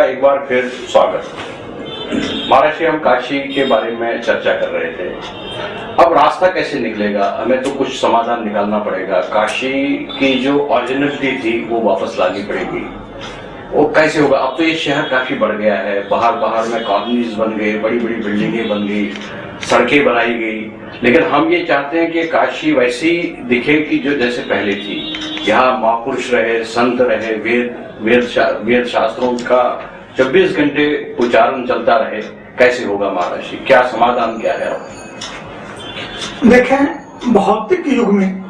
आपका एक बार फिर स्वागत। महाराष्ट्र हम काशी के बारे में चर्चा कर रहे थे। अब रास्ता कैसे निकलेगा? हमें तो कुछ समाधान निकालना पड़ेगा। काशी की जो ओरिजिनलिटी थी वो वापस लानी पड़ेगी। वो कैसे होगा? अब तो ये शहर काफी बढ़ गया है, बाहर में कॉलोनीज बन गए, बड़ी बड़ी बिल्डिंगें बन गई, सड़कें बनाई गई, लेकिन हम ये चाहते हैं कि काशी वैसी दिखे कि जो जैसे पहले थी। यहाँ महापुरुष रहे, संत रहे, वेद शास्त्रों का 24 घंटे उच्चारण चलता रहे। कैसे होगा महाराज? क्या समाधान क्या है? देखें, भौतिक युग में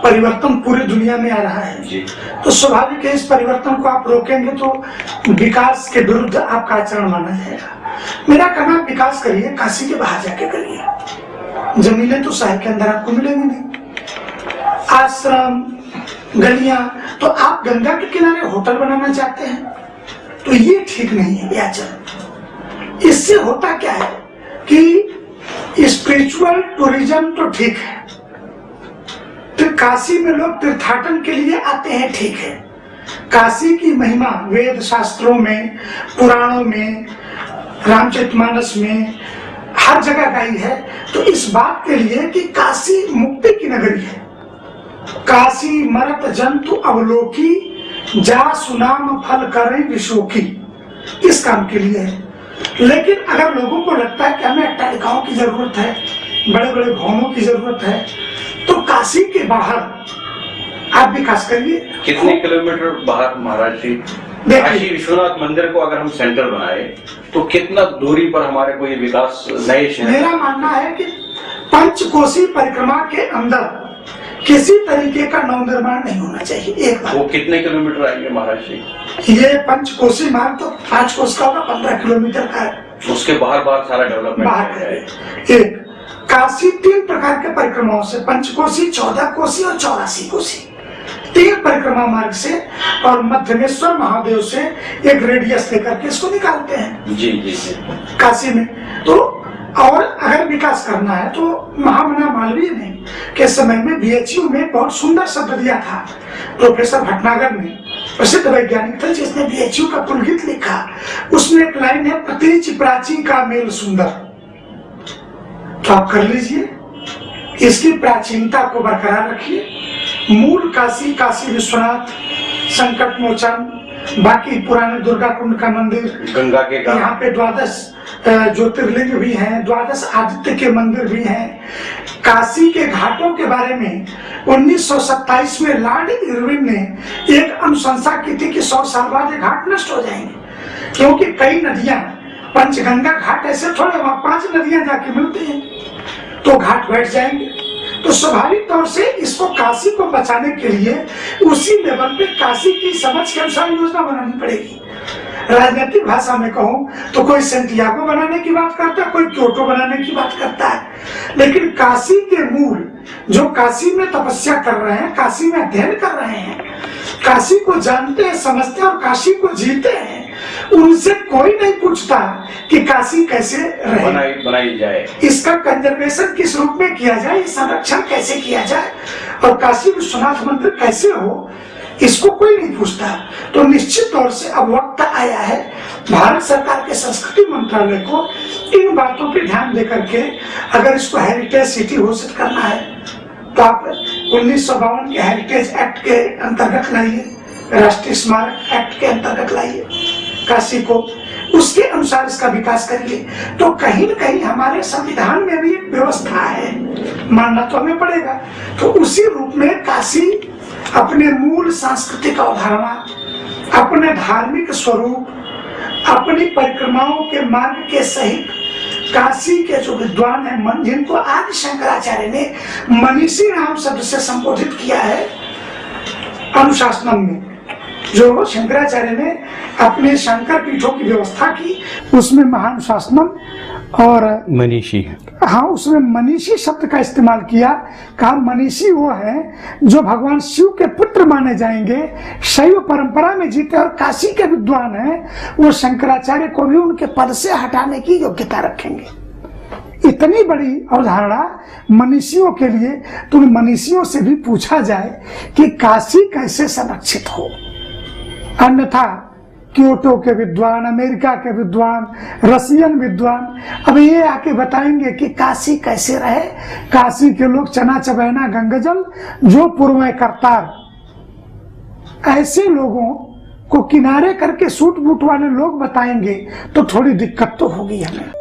परिवर्तन पूरी दुनिया में आ रहा है जी। तो स्वाभाविक है इस परिवर्तन को आप रोकेंगे तो विकास के विरुद्ध आपका आचरण माना जाएगा। मेरा कहना, विकास करिए, काशी के बाहर जाके करिए। जमीनें तो शहर के अंदर आपको मिलेंगी नहीं, आश्रम, गलियां। तो आप गंगा के किनारे होटल बनाना चाहते हैं तो ये ठीक नहीं है ये आचरण। इससे होता क्या है कि स्पिरिचुअल टूरिज्म तो ठीक है, फिर काशी में लोग तीर्थाटन के लिए आते हैं, ठीक है। काशी की महिमा वेद शास्त्रों में, पुराणों में, रामचरितमानस में हर जगह गाई है। तो इस बात के लिए कि काशी मुक्ति की नगरी है। काशी मरत जंतु अवलोकी, जा सुनाम फल करें विशोकी, इस काम के लिए है। लेकिन अगर लोगों को लगता है कि हमें अट्टालिकाओं की जरूरत है, बड़े बड़े भवनों की जरूरत है, तो काशी के बाहर आप विकास करिए। कितने किलोमीटर बाहर महाराज जी? काशी विश्वनाथ मंदिर को अगर हम सेंटर बनाए तो कितना दूरी पर हमारे को ये विकास नए शहर? मेरा मानना है कि पंचकोशी परिक्रमा के अंदर किसी तरीके का नवनिर्माण नहीं होना चाहिए। एक बार वो कितने किलोमीटर आएंगे महाराज जी? ये पंचकोशी मार्ग तो 5 कोश का होगा, 15 किलोमीटर का है। उसके बाहर सारा डेवलपमेंट बाहर एक काशी 3 प्रकार के परिक्रमाओं से, पंचकोशी, 14 कोशी और 84 कोशी, 3 परिक्रमा मार्ग से और मध्यमेश्वर महादेव से एक रेडियस लेकर के इसको निकालते हैं जी जी जी काशी में। तो और अगर विकास करना है तो महामना मालवीय ने के समय में बीएचयू में बहुत सुंदर शब्द दिया था। प्रोफेसर भटनागर ने, प्रसिद्ध वैज्ञानिक थे जिसने बीएचयू का पुलकित लिखा, उसमें एक लाइन है, प्रतीच प्राची का मेल सुंदर। तो आप कर लीजिए, इसकी प्राचीनता को बरकरार रखिए। मूल काशी, काशी विश्वनाथ, संकट मोचन, बाकी पुराने दुर्गा कुंड का मंदिर, गंगा के यहाँ पे 12 ज्योतिर्लिंग भी हैं, 12 आदित्य के मंदिर भी हैं। काशी के घाटों के बारे में 1927 में लॉर्ड इरविन ने एक अनुशंसा की थी कि 100 साल बाद ये घाट नष्ट हो जाएंगे, क्योंकि कई नदियां, पंचगंगा घाट ऐसे थोड़े, वहां 5 नदियां जाके मिलती हैं, तो घाट बैठ जाएंगे। तो स्वाभाविक तौर से इसको, काशी को बचाने के लिए उसी लेवल पे काशी की समझ के अनुसार योजना बनानी पड़ेगी। राजनीतिक भाषा में कहूं तो कोई सेंटियागो बनाने की बात करता है, कोई क्योटो बनाने की बात करता है, लेकिन काशी के मूल जो काशी में तपस्या कर रहे हैं, काशी में अध्ययन कर रहे हैं, काशी को जानते हैं, समझते हैं और काशी को जीते हैं, उनसे कोई नहीं पूछता कि काशी कैसे रहे, बनाई जाए, इसका कंजर्वेशन किस रूप में किया जाए, संरक्षण कैसे किया जाए और काशी विश्वनाथ मंदिर कैसे हो, इसको कोई नहीं पूछता। तो निश्चित तौर से अब वक्त आया है भारत सरकार के संस्कृति मंत्रालय को इन बातों पे ध्यान देकर के, अगर इसको हेरिटेज सिटी घोषित करना है तो आप 1952 के हेरिटेज एक्ट के अंतर्गत लाइए, राष्ट्रीय स्मारक एक्ट के अंतर्गत लाइए काशी को, उसके अनुसार इसका विकास करिए। तो कहीं न कहीं हमारे संविधान में भी एक व्यवस्था है, मानना तो हमें पड़ेगा। तो उसी रूप में काशी अपने मूल सांस्कृतिक अवधारणा, अपने धार्मिक स्वरूप, अपनी परिक्रमाओं के मार्ग के सहित काशी के जो विद्वान है, जिनको आदि शंकराचार्य ने मनीषी नाम शब्द से संबोधित किया है अनुशासनम में, जो शंकराचार्य ने अपने शंकर पीठों की व्यवस्था की, उसमें महानुशासनम और मनीषी, हाँ, उसमें मनीषी शब्द का इस्तेमाल किया। कहा मनीषी वो है जो भगवान शिव के पुत्र माने जाएंगे, शैव परंपरा में जीते और काशी के विद्वान हैं, वो शंकराचार्य को भी उनके पद से हटाने की योग्यता रखेंगे। इतनी बड़ी अवधारणा मनीषियों के लिए, तो मनीषियों से भी पूछा जाए कि काशी कैसे संरक्षित हो, अन्यथा क्योटो के विद्वान, अमेरिका के विद्वान, रशियन विद्वान, अब ये आके बताएंगे कि काशी कैसे रहे। काशी के लोग चना चबैना गंगाजल जो पूर्व करतार, ऐसे लोगों को किनारे करके सूट बूट वाले लोग बताएंगे तो थोड़ी दिक्कत तो होगी हमें।